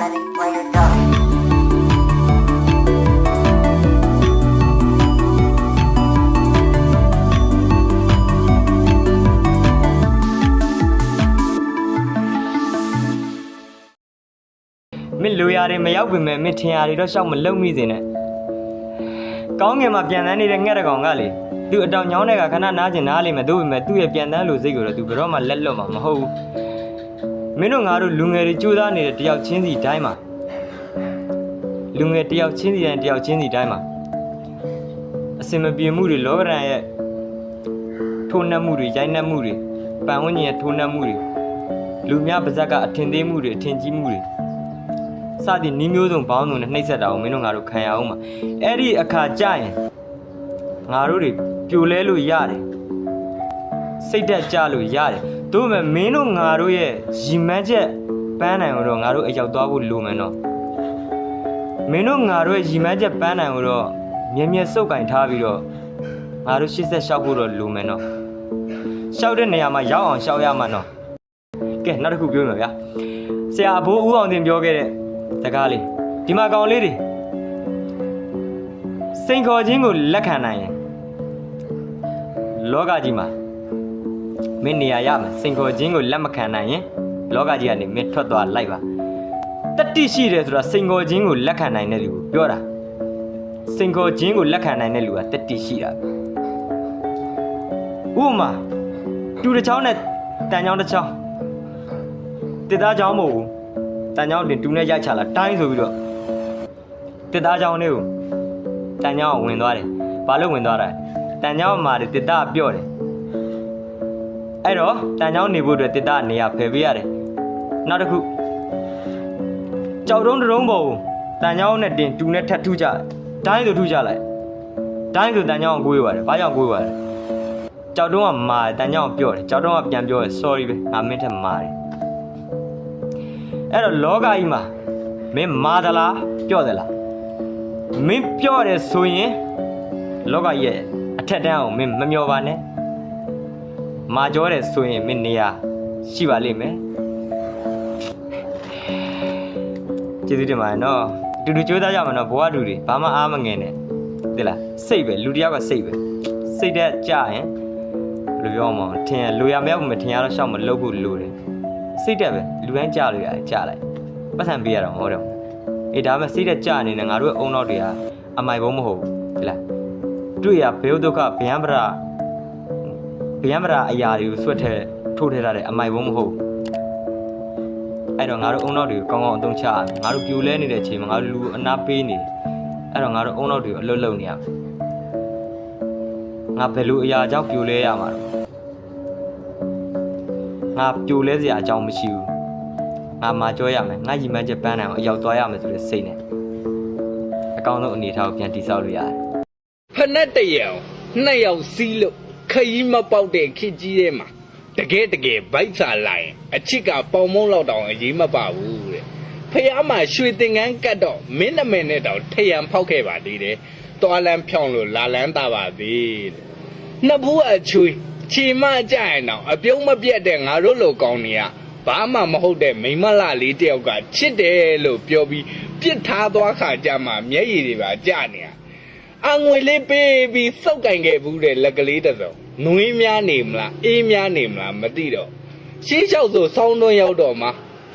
ready when you're done. မင်းလူရတယ်မရောက်ပြီမဲ့မင်းထင်ရတယ်တော့ရှောက်မလုံမိစေနဲ့ကောင်းငင်မှာပြန်တန်းနေတဲ့ငှက်တကောင်ကလေသူအတောင်ညောင်းတဲ့ကခဏနားကျင်နားလိမ့်မယ်သူ့ပေမဲ့သူ့ရဲ့ပြန်တန်းလို့စိတ်ကိုတော့သူဘယ်တော့မှလက်လွတ်မှာမဟုတ်ဘူးမင်းတို့ငါတို့လူငယ်တွေကြိုးစားနေတဲ့တယောက်ချင်းစီတိုင်းမှာလူငယ်တယောက်ချင်းစီတိုင်းတယောက်ချင်းစီတိုင်းမှာအစင်မပြေမှုတွေလောကရန်ရဲ့ထိုးနှက်မှုတွေရိုက်နှက်မှုတွေပန်ဝန်းကျင်ရဲ့ထိုးနှက်မှုတွေလူများပါဇက်ကအထင်သေးမှုတွေအထင်ကြီးမှုတွေစသည်နီးမျိုးစုံပေါင်းစုံနဲ့နှိပ်စက်တာကိုမင်းတို့ငါတို့ခံရအောင်ပါအဲ့ဒီအခါကြရင်ငါတို့တွေပြိုလဲလို့ရတယ်စိတ်တက်ကြလို့ရတယ်ဒါပေမဲ့မင်းတို့ငါတို့ရဲ့ရီမန်းချက်ပန်းနိုင်တော့ငါတို့အရောက်သွားဖို့လိုမယ်နော်မင်းတို့ငါတို့ရဲ့ရီမန်းချက်ပန်းနိုင်တော့မြဲမြဲစုပ်ကင်ထားပြီးတော့ငါတို့ရှေ့ဆက်ရှောက်ဖို့တော့လိုမယ်နော်ရှောက်တဲ့နေရာမှာရောက်အောင်ရှောက်ရမှာနော်ကဲနောက်တစ်ခုပြောမယ်ဗျာဆရာအဘိုးဦးအောင်တင်ပြောခဲ့တဲ့တကားလေးဒီမှာကောင်လေးတွေစိန်ခေါ်ခြင်းကိုလက်ခံနိုင်ရင်လောကကြီးမှာမင်းနေရာရမယ်စိန်ခေါ်ခြင်းကိုလက်မခံနိုင်ရင်လောကကြီးကနေမင်းထွက်သွားလိုက်ပါတတိရှိတယ်ဆိုတာစိန်ခေါ်ခြင်းကိုလက်ခံနိုင်တဲ့လူကိုပြောတာစိန်ခေါ်ခြင်းကိုလက်ခံနိုင်တဲ့လူကတတိရှိတာဥပမာတူတစ်ချောင်းနဲ့တန်ချောင်းတစ်ချောင်းတစ်သားချောင်းမဟုတ်ဘူးတန်ချောင်းတင်တူနဲ့ရိုက်ချလာတိုင်းဆိုပြီးတော့တစ်သားချောင်းလေးကိုတန်ချောင်းဝင်သွားတယ်ဘာလို့ဝင်သွားတာတန်ချောင်းမှာတစ်သားပြော့တယ်အဲ့တော့တန်ချောင်းနေဖို့အတွက်တစ်သားနေရာဖယ်ပေးရတယ်နောက်တစ်ခုကြောက်တုံးတုံးပေါ်ကိုတန်ချောင်းနဲ့တင်တူနဲ့ထပ်ထူးကြတိုင်းဆိုထူးကြလိုက်တိုင်းဆိုတန်ချောင်းကိုကိုးရတယ်ဘာကြောင့်ကိုးရတယ်ကြောက်တုံးကမာတယ်တန်ချောင်းပြော့တယ်ကြောက်တုံးကပြန်ပြောတယ် sorry ပဲငါမင်းထက်မာတယ်အဲ့တော့လောကကြီးမှာမင်းမာသလားပြော့သလားမင်းပြော့တယ်ဆိုရင်လောကကြီးရဲ့အထက်တန်းအောင်မင်းမမျောပါနဲ့မာကြောတယ်ဆိုရင်မင်းနေရာရှိပါလိမ့်မယ်ကျေးဇူးတင်ပါတယ်နော်တူတူကြိုးစားကြမှာနော်ဘဝတူတွေဘာမှအားမငယ်နဲ့သိလားစိတ်ပဲလူတယောက်ကစိတ်ပဲစိတ်တက်ကြရင်ဘယ်လိုပြောမလဲထင်ရလိုရမရဘူးမထင်ရတော့ရှောက်မလုပ်ဖို့လိုတယ်စိတ်တက်ပဲလူတိုင်းကြားလို့ရတယ်ကြားလိုက်ပတ်စံပေးရတော့မဟုတ်တော့အေးဒါမှစိတ်တက်ကြနေတယ်ငါတို့ရဲ့အုံနောက်တွေကအမိုက်ဘုံမဟုတ်ဘူးဒီလားတွေ့ရဘေးဒုက္ခဗျံပရာအရာတွေကိုဆွတ်ထဲထိုးထဲထားတဲ့အမိုက်ဘုံမဟုတ်ဘူးအဲ့တော့ငါတို့အုံနောက်တွေကိုကောင်းကောင်းအသုံးချရမယ်ငါတို့ပြိုလဲနေတဲ့အချိန်မှာငါတို့လူအနာပေးနေတယ်အဲ့တော့ငါတို့အုံနောက်တွေကိုအလွတ်လုံနေရမယ်ငါဘယ်လိုအရာကြောင့်ပြိုလဲရမှာတော့ငါပြိုလဲစရာအကြောင်းမရှိဘူးငါမာကြောရမယ်ငါရီမန်းချက်ပန်းနိုင်အောင်အရောက်သွားရမယ်ဆိုတဲ့စိတ်နဲ့အကောင်းဆုံးအနေထားကိုပြန်တည်ဆောက်လို့ရတယ်ဖက်နဲ့တရံနှစ်ယောက်စီးလို့ခရီးမပေါက်တဲ့ခေတ်ကြီးထဲမှာတကယ်ဗိုက်စာလာရင်အချစ်ကပေါင်မုံလောက်တောင်အရေးမပါဘူးတဲ့ဖះမှာရွှေသင်္ကန်းကတ်တော့မင်းနမည်နဲ့တောင်ထရံဖောက်ခဲ့ပါသေးတယ်တွာလန်းဖြောင်းလို့လာလန်းတာပါသေးတဲ့နှစ်ဘူးအချွေချီမကြရင်တော့အပြုံးမပြတ်တဲ့ငါတို့လိုကောင်းနေရဘာမှမဟုတ်တဲ့မိမလာလေးတယောက်ကချစ်တယ်လို့ပြောပြီးပြစ်ထားသွားခါကြမှာမျက်ရည်တွေပါကျနေရအငွေလေးပေးပြီးစောက်ကင်ခဲ့ဘူးတဲ့လက်ကလေးတစ်စုံနွေးများနေမလားအေးများနေမလားမသိတော့ရှေးလျှောက်ဆိုစောင်းတွန်းရောက်တော့မှ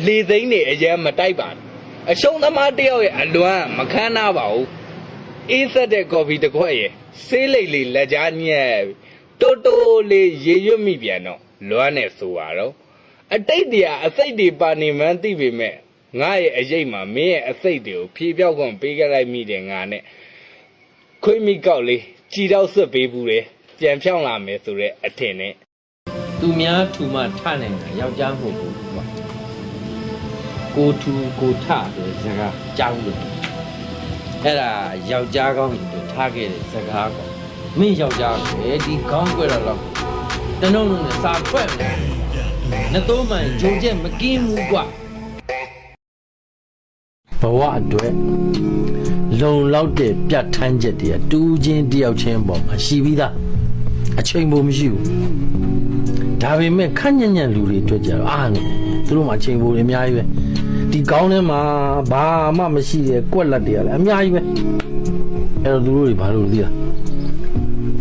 လေသိန်းတွေအရင်မတိုက်ပါဘူးအရှုံးသမားတယောက်ရဲ့အလွမ်းမခမ်းနားပါဘူးအေးဆက်တဲ့ကော်ဖီတစ်ခွက်ရဲ့ဆေးလိတ်လေးလက်ကြားညက်တိုးတိုးလေးရေရွတ်မိပြန်တော့လွမ်းနဲ့ဆိုပါတော့အတိတ်တရားအစိတ်တွေပါနေမှန်းသိပေမဲ့ငါရဲ့အရေးမှာမင်းရဲ့အစိတ်တွေကိုဖြေပြောက်ခွင့်ပေးခဲ့လိုက်မိတယ်ငါနဲ့ခွေးမိကောက်လေးကြည်တော့ဆွတ်ပေးဘူးတယ်ပြန်ဖြောင်းလာမယ်ဆိုတဲ့အထင်နဲ့သူများထူမှထနိုင်တာယောက်ျားမဟုတ်ဘူးကွာကိုထူကိုထဆိုတဲ့စကားကြားဘူးလို့အဲ့ဒါယောက်ျားကောင်းရင်ထားခဲ့တဲ့စကားကောမင်းယောက်ျားပဲဒီခေါင်းကွက်တော့တနှုံးလုံးနဲ့စာခွက်မယ်နှစ်သုံးမှန်ဂျုံချက်မကင်းဘူးကွာဘဝအတွက်လုံလောက်တဲ့ပြတ်ထန်းချက်တည်းတူးချင်းတယောက်ချင်းပေါ်မှာရှိပြီးသားအချိန်ပုံမရှိဘူးဒါပေမဲ့ခန့်ညံ့ညံ့လူတွေအတွက်ကြတော့အားနေသူတို့မှာအချိန်ပုံတွေအများကြီးပဲ ဒီကောင်းထဲမှာဘာမှမရှိတဲ့ကွက်လက်တွေကလည်းအများကြီးပဲအဲ့တော့သူတို့တွေဘာလို့သိလား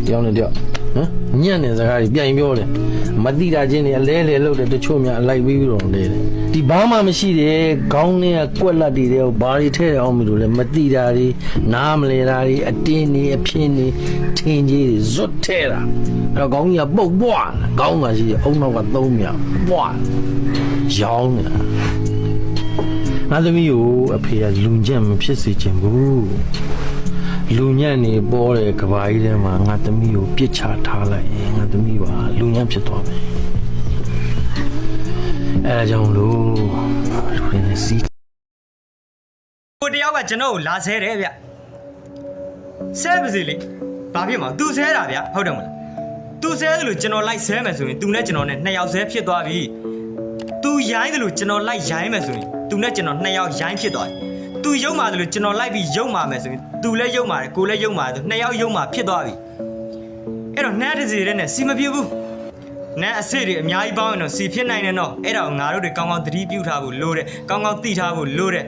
တယောက်နဲ့တယောက်ဟမ်ညံ့တဲ့စကားတွေပြန်ပြောတယ်မတိတာချင်းတွေအလဲလဲလို့တဲ့တချို့များအလိုက်ပြီးတော့လဲတယ်ဒီဘာမှမရှိတဲ့ခေါင်းထဲကကွက်လက်တွေတဲ့ဘာတွေထဲအောင်မလို့လဲမတိတာတွေနားမလဲတာတွေအတင်းတွေအဖင်းတွေထင်းကြီးတွေဇွတ်ထဲတာအဲ့တော့ခေါင်းကြီးကပုတ်ပွားခေါင်းမှာရှိတဲ့အုံနောက်က3မြောက်ပွားရောင်းနေတာငါသမီးကိုအဖေကလူညံ့မဖြစ်စေချင်ဘူးလူညံ့နေပေါ်တဲ့ကဘာကြီးထဲမှာငါသမီးကိုပြစ်ချထားလိုက်ရင်ငါသမီးပါလူညံ့ဖြစ်သွားမယ်အဲကြောင့်လို့ခင်းစီ ကိုတယောက်ကကျွန်တော်ကိုလာဆဲတယ်ဗျဆဲပါစေလေဘာဖြစ်မှာ तू ဆဲတာဗျဟုတ်တယ်မလား तू ဆဲတယ်လို့ကျွန်တော်လိုက်ဆဲမယ်ဆိုရင် तू နဲ့ကျွန်တော်နဲ့2ယောက်ဆဲဖြစ်သွားပြီ तू ရိုင်းတယ်လို့ကျွန်တော်လိုက်ရိုင်းမယ်ဆိုရင် तू နဲ့ကျွန်တော်2ယောက်ရိုင်းဖြစ်သွားပြီ तू ယုံပါတယ်လို့ကျွန်တော်လိုက်ပြီးယုံပါမယ်ဆိုရင် तू လည်းယုံပါတယ်ကိုလည်းယုံပါတယ်2ယောက်ယုံပါဖြစ်သွားပြီအဲ့တော့နှမ်းတစ်စီတဲ့နဲ့စီမပြဘူးနှမ်းအစစ်တွေအများကြီးပေါင်းရင်တော့စီဖြစ်နိုင်တယ်နော်အဲ့ဒါကိုငါတို့တွေကောင်းကောင်းသတိပြုထားဖို့လိုတယ်ကောင်းကောင်းသိထားဖို့လိုတယ်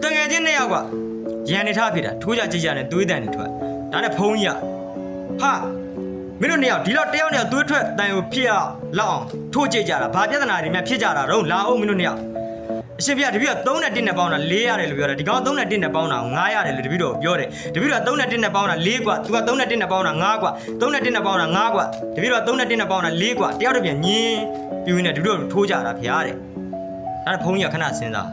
တငယ်ချင်း2ယောက်ကရန်နေထားဖြစ်တာထိုးကြကြည့်ကြနဲ့သွေးတန်နေထွက်ဒါနဲ့ဖုံးကြီးကဟာမင်းတို့2ယောက်ဒီတော့1ယောက်နဲ့သွေးထွက်တန်ကိုဖြစ်အောင်လောက်အောင်ထိုးကြည့်ကြတာဘာပြဿနာတွေများဖြစ်ကြတာတော့လာအောင်မင်းတို့2ယောက်အရှင်ပြတပည့်က3နဲ့1နဲ့ပေါင်းတာ4ရတယ်လို့ပြောတယ်ဒီကောင်3နဲ့1နဲ့ပေါင်းတာ9ရတယ်လို့တပည့်တော်ပြောတယ်တပည့်တော်က3နဲ့1နဲ့ပေါင်းတာ4กว่า तू က3နဲ့1နဲ့ပေါင်းတာ9กว่า3နဲ့1နဲ့ပေါင်းတာ9กว่าတပည့်တော်က3နဲ့1နဲ့ပေါင်းတာ4กว่าတယောက်တစ်ပြန်ညင်းပြင်းနေတပည့်တော်ထိုးကြတာဖျားတယ်အဲ့ဒါဖုန်းကြီးကခဏစဉ်းစား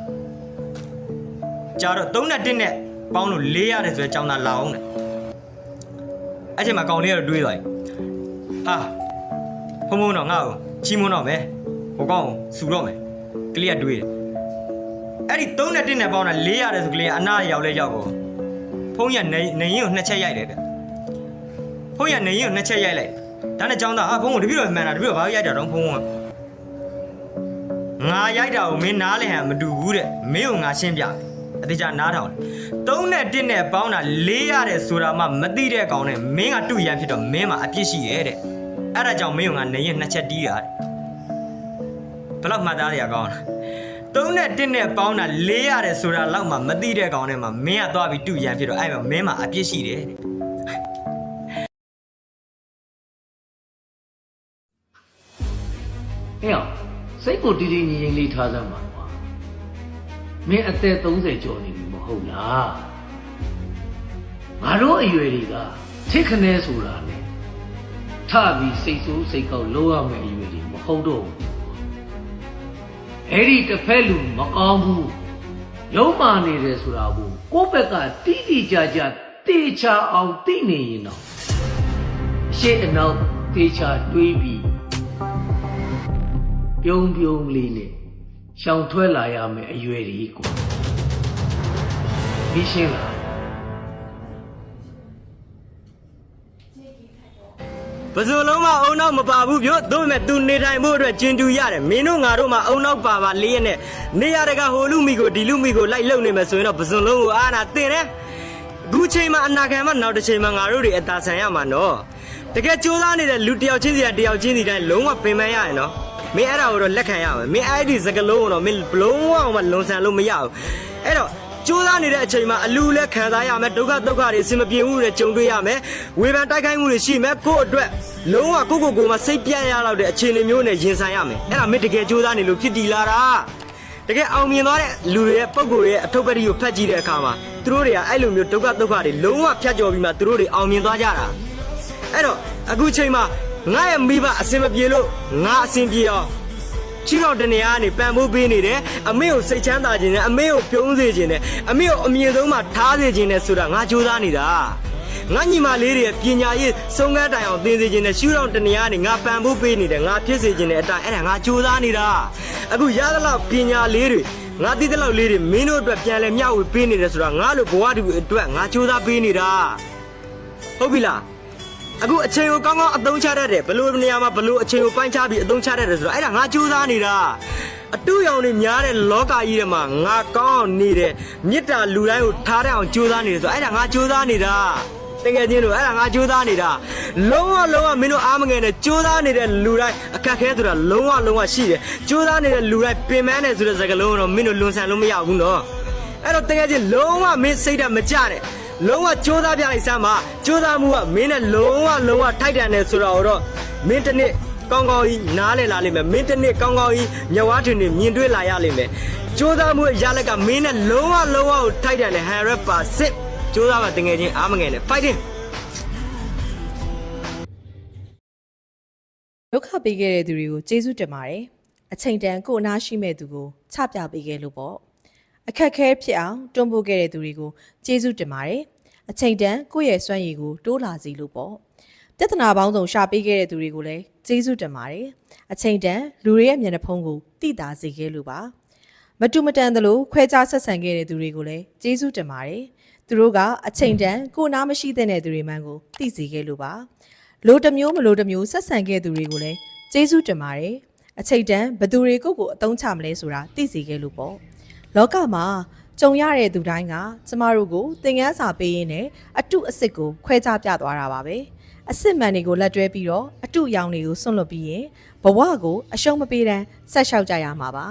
ကြာတော့3နဲ့1နဲ့ပေါင်းလို့4ရတယ်ဆိုတော့ကြောင်သာလာအောင်တယ်အဲ့ချိန်မှာကောင်လေးကတော့တွေးသွားပြီဟာဖုန်းတော့ငါ့ကိုချီးမွမ်းတော့မယ်ဟိုကောင်ကိုစူတော့မယ်ကလေးကတွေးတယ်အဲ့ဒီ3နဲ့1နဲ့ပေါင်းတာ4ရတယ်ဆိုကလေးကအနားရောက်လဲရောက်ကုန်ဖုန်းကြီးကနေရင်ကို2ချက်ရိုက်တယ်ဗျဖုန်းကြီးကနေရင်ကို2ချက်ရိုက်လိုက်ဒါနဲ့ကြောင်းသားဟာဖုန်းကိုတပည့်တော်မှန်တာတပည့်တော်ဘာလို့ရိုက်တာတော့ဖုန်းကငါရိုက်တာကိုမင်းနားလဲဟန်မတူဘူးတဲ့မင်းကိုငါရှင်းပြအသေးချာနားထောင်3နဲ့1နဲ့ပေါင်းတာ4ရတယ်ဆိုတာမှမသိတဲ့ကောင်နဲ့မင်းကတူရန်ဖြစ်တော့မင်းမှာအပြစ်ရှိရဲ့တဲ့အဲ့ဒါကြောင့်မင်းကငါနေရင်2ချက်တီးတာတဲ့ဘယ်တော့မှတ်သားရကောင်းလား3နဲ့1နဲ့ပေါင်းတာ4ရတယ်ဆိုတာလောက်မှမသိတဲ့ကောင်နဲ့မှမင်းကသွားပြီးတူရန်ဖြစ်တော့အဲ့မှာမင်းမှာအပြစ်ရှိတယ်တဲ့ ဟဲ့စိတ်ကိုတည်တည်ငြိမ်ငြိမ်လေးထားစမ်းပါကွာမင်းအသက်30ကျော်နေပြီမဟုတ်လားငါတို့အရွယ်တွေကချစ်ခနဲဆိုတာလေထပြီးစိတ်ဆိုးစိတ်ကောက်လုံးရမယ့်အရွယ်တွေမဟုတ်တော့ဘူးအဲ့ဒီတစ်ဖက်လူမကောင်းဘူးရုံးမာနေတယ်ဆိုတာကိုကိုယ့်ဘက်ကတိတိကျကျတေချာအောင်သိနေရင်တော့အရှိအနောက်တေချာတွေးပြီးပြုံးပြုံးလေးနဲ့ရှောင်ထွက်လာရမယ်အရွယ်ကြီးကိုပြီးရှင်းလား ဘယ်လိုလုံးမအုံနောက်မပါဘူးပြောတို့ပေမဲ့ तू နေထိုင်ဖို့အတွက်ကျင်တူရတယ်မင်းတို့ငါတို့မှအုံနောက်ပါပါလေးရနဲ့နေရတကဟိုလူမိကိုဒီလူမိကိုလိုက်လုံနေမယ်ဆိုရင်တော့ဘယ်စုံလုံးကိုအားနာတင်တယ်အခုချိန်မှာအနာခံမှနောက်တစ်ချိန်မှာငါတို့တွေအသာဆန်ရမှာနော်တကယ်ကြိုးစားနေတဲ့လူတယောက်ချင်းစီတယောက်ချင်းစီတိုင်းလုံးဝပင်ပန်းရရင်နော်မင်းအဲ့ဒါကိုတော့လက်ခံရမယ်မင်းအဲ့ဒီစကလုံးကိုတော့မင်းဘလုံးဝအောင်မလွန်ဆန်လို့မရဘူးအဲ့တော့ကြိုးစားနေတဲ့အချိန်မှာအလူလည်းခံစားရမယ်ဒုက္ခတွေအစင်မပြေမှုတွေကြုံတွေ့ရမယ်ဝေဖန်တိုက်ခိုက်မှုတွေရှိမယ်ကိုယ့်အတွက်လုံးဝကိုမှစိတ်ပြတ်ရလောက်တဲ့အခြေအနေမျိုးနဲ့ရင်ဆိုင်ရမယ်အဲ့ဒါမင်းတကယ်ကြိုးစားနေလို့ဖြစ်တည်လာတာတကယ်အောင်မြင်သွားတဲ့လူတွေရဲ့ပုံကိုယ်ရဲ့အထုပ်ပတိကိုဖတ်ကြည့်တဲ့အခါမှာသူတို့တွေကအဲ့လိုမျိုးဒုက္ခတွေလုံးဝဖြတ်ကျော်ပြီးမှသူတို့တွေအောင်မြင်သွားကြတာအဲ့တော့အခုချိန်မှာငါရဲ့မိဘအစင်မပြေလို့ငါအစင်ပြေအောင်ချီတော်တနေရာကနေပံ့ပိုးပေးနေတယ်အမေကိုစိတ်ချမ်းသာခြင်းနဲ့အမေကိုပြုံးစေခြင်းနဲ့အမေကိုအမြင့်ဆုံးမှာထားစေခြင်းနဲ့ဆိုတာငါကြိုးစားနေတာငါညီမလေးတွေပညာရေးစုံကန်းတိုင်အောင်သင်စေခြင်းနဲ့ရှူတော်တနေရာကနေငါပံ့ပိုးပေးနေတယ်ငါဖြစ်စေခြင်းနဲ့အတိုင်းအဲ့ဒါငါကြိုးစားနေတာအခုရသလောက်ပညာလေးတွေငါသိတဲ့လောက်လေးတွေမင်းတို့အတွက်ပြန်လဲမျှဝေပေးနေတယ်ဆိုတာငါလိုဘဝတူအတွက်ငါကြိုးစားပေးနေတာဟုတ်ပြီလားအခုအချိန်ကိုကောင်းကောင်းအသုံးချတတ်တယ်ဘလို့နေရာမှာဘလို့အချိန်ကိုပိုင်းခြားပြီးအသုံးချတတ်တယ်ဆိုတော့အဲ့ဒါငါကြိုးစားနေတာအတူရောင်တွေများတဲ့လောကကြီးထဲမှာငါကောင်းအောင်နေတယ်မေတ္တာလူတိုင်းကိုထားတဲ့အောင်ကြိုးစားနေတယ်ဆိုတော့အဲ့ဒါငါကြိုးစားနေတာ တကယ်ချင်းလို့အဲ့ဒါငါကြိုးစားနေတာလုံးဝမင်းတို့အားမငယ်နဲ့ကြိုးစားနေတဲ့လူတိုင်းအခက်ခဲဆိုတာလုံးဝရှိတယ်ကြိုးစားနေတဲ့လူတိုင်းပင်ပန်းတယ်ဆိုတဲ့စကားလုံးတော့မင်းတို့လွန်ဆန်လို့မရဘူးနော်အဲ့တော့တကယ်ချင်းလုံးဝမင်းစိတ်ဓာတ်မကြနဲ့လုံးဝကြိုးစားပြလိုက်စမ်းပါကြိုးစားမှုကမင်းနဲ့လုံးဝထိုက်တန်တယ်ဆိုတော့မင်းတစ်နေ့ကောင်းကြီးနားလည်လာလိမ့်မယ်မင်းတစ်နေ့ကောင်းကြီးညဝါထွင်နေမြင်တွေ့လာရလိမ့်မယ်ကြိုးစားမှုရလက်ကမင်းနဲ့လုံးဝကိုထိုက်တန်တယ် 100% ကြိုးစားပါတကယ်ချင်းအားမငယ်နဲ့ fighting ဒုက္ခပေးခဲ့တဲ့သူတွေကိုကျေးဇူးတင်ပါတယ်အချိန်တန်ကိုအနာရှိမဲ့သူကိုချပြပေးခဲ့လို့ပေါ့အခက်ခဲဖြစ်အောင်တွန်းပို့ခဲ့တဲ့သူတွေကိုကျေးဇူးတင်ပါတယ်အချိန်တန်ကိုယ့်ရဲ့စွမ်းရည်ကိုတိုးလာစေလို့ပေါ့ပြဿနာပေါင်းစုံရှာပေးခဲ့တဲ့သူတွေကိုလည်းကျေးဇူးတင်ပါတယ်အချိန်တန်လူတွေရဲ့မျက်နှာဖုံးကိုတိတာစေခဲ့လို့ပါမတူမတန်သလိုခွဲခြားဆက်ဆံခဲ့တဲ့သူတွေကိုလည်းကျေးဇူးတင်ပါတယ်သူတို့ကအချိန်တန်ကိုနာမရှိတဲ့သူတွေမှန်ကိုသိစေခဲ့လို့ပါလိုတစ်မျိုးမလိုတစ်မျိုးဆက်ဆံခဲ့သူတွေကိုလည်းကျေးဇူးတင်ပါတယ်အချိန်တန်ဘသူတွေကိုအသုံးချမလဲဆိုတာသိစေခဲ့လို့ပေါ့လောကမှာကြုံရတဲ့သူတိုင်းကကျမတို့ကိုသင်ခန်းစာပေးရင်းနဲ့အတုအစစ်ကိုခွဲခြားပြသွားတာပါပဲအစစ်မှန်တွေကိုလက်တွဲပြီးတော့အတုအယောင်တွေကိုဆွန့်လွတ်ပြီးရင်ဘဝကိုအရှုံးမပေးတမ်းဆက်လျှောက်ကြရမှာပါ